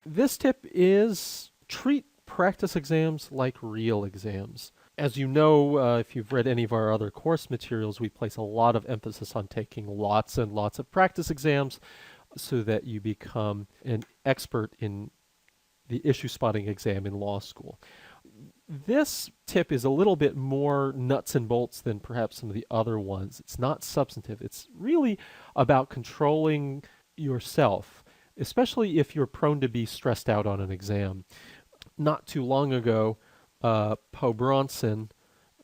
This tip is treat practice exams like real exams. As you know, if you've read any of our other course materials, we place a lot of emphasis on taking lots and lots of practice exams so that you become an expert in the issue spotting exam in law school. This tip is a little bit more nuts and bolts than perhaps some of the other ones. It's not substantive. It's really about controlling yourself, especially if you're prone to be stressed out on an exam. Not too long ago, Po Bronson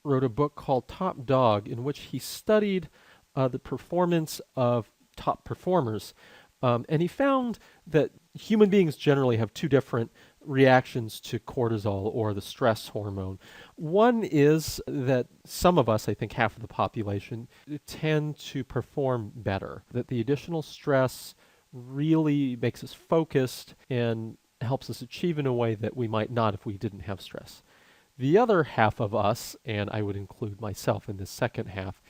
wrote a book called Top Dog, in which he studied the performance of top performers. And he found that human beings generally have two different reactions to cortisol or the stress hormone. One is that some of us, I think half of the population, tend to perform better, that the additional stress really makes us focused and helps us achieve in a way that we might not if we didn't have stress. The other half of us, and I would include myself in this second half,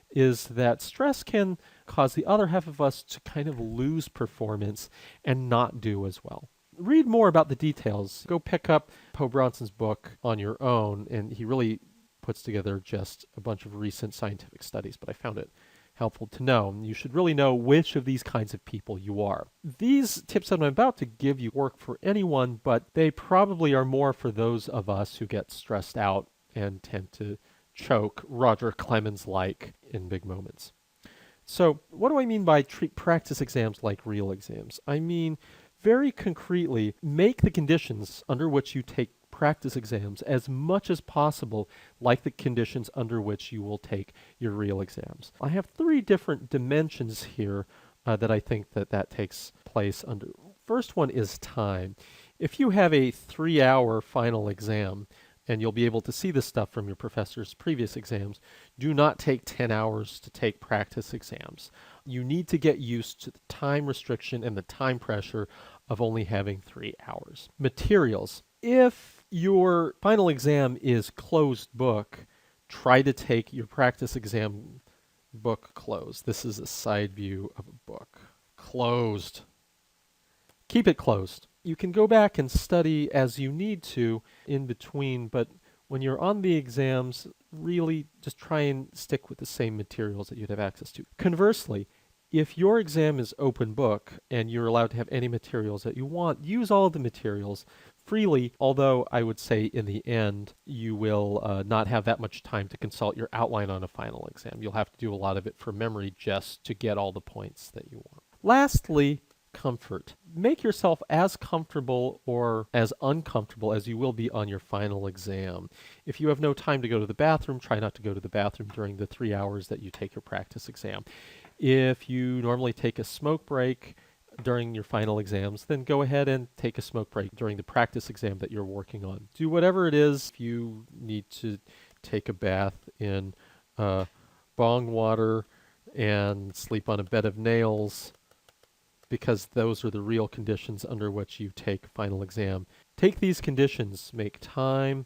is that stress can cause the other half of us to kind of lose performance and not do as well. Read more about the details. Go pick up Po Bronson's book on your own, and he really puts together just a bunch of recent scientific studies, but I found it helpful to know. You should really know which of these kinds of people you are. These tips that I'm about to give you work for anyone, but they probably are more for those of us who get stressed out and tend to choke, Roger Clemens like, in big moments. So, what do I mean by treat practice exams like real exams? I mean, very concretely, make the conditions under which you take practice exams as much as possible like the conditions under which you will take your real exams. I have three different dimensions here that I think that takes place under. First one is time. If you have a 3-hour final exam, and you'll be able to see this stuff from your professor's previous exams, do not take 10 hours to take practice exams. You need to get used to the time restriction and the time pressure of only having 3 hours. Materials. If your final exam is closed book, try to take your practice exam book closed. This is a side view of a book. Closed. Keep it closed. You can go back and study as you need to in between, but when you're on the exams, really just try and stick with the same materials that you'd have access to. Conversely, if your exam is open book and you're allowed to have any materials that you want, use all of the materials freely, although I would say in the end you will not have that much time to consult your outline on a final exam. You'll have to do a lot of it from memory just to get all the points that you want. Lastly, comfort. Make yourself as comfortable or as uncomfortable as you will be on your final exam. If you have no time to go to the bathroom, try not to go to the bathroom during the 3 hours that you take your practice exam. If you normally take a smoke break during your final exams, then go ahead and take a smoke break during the practice exam that you're working on. Do whatever it is. If you need to take a bath in bong water and sleep on a bed of nails, because those are the real conditions under which you take final exam. Take these conditions, make time,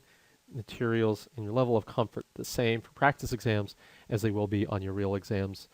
materials, and your level of comfort the same for practice exams as they will be on your real exams.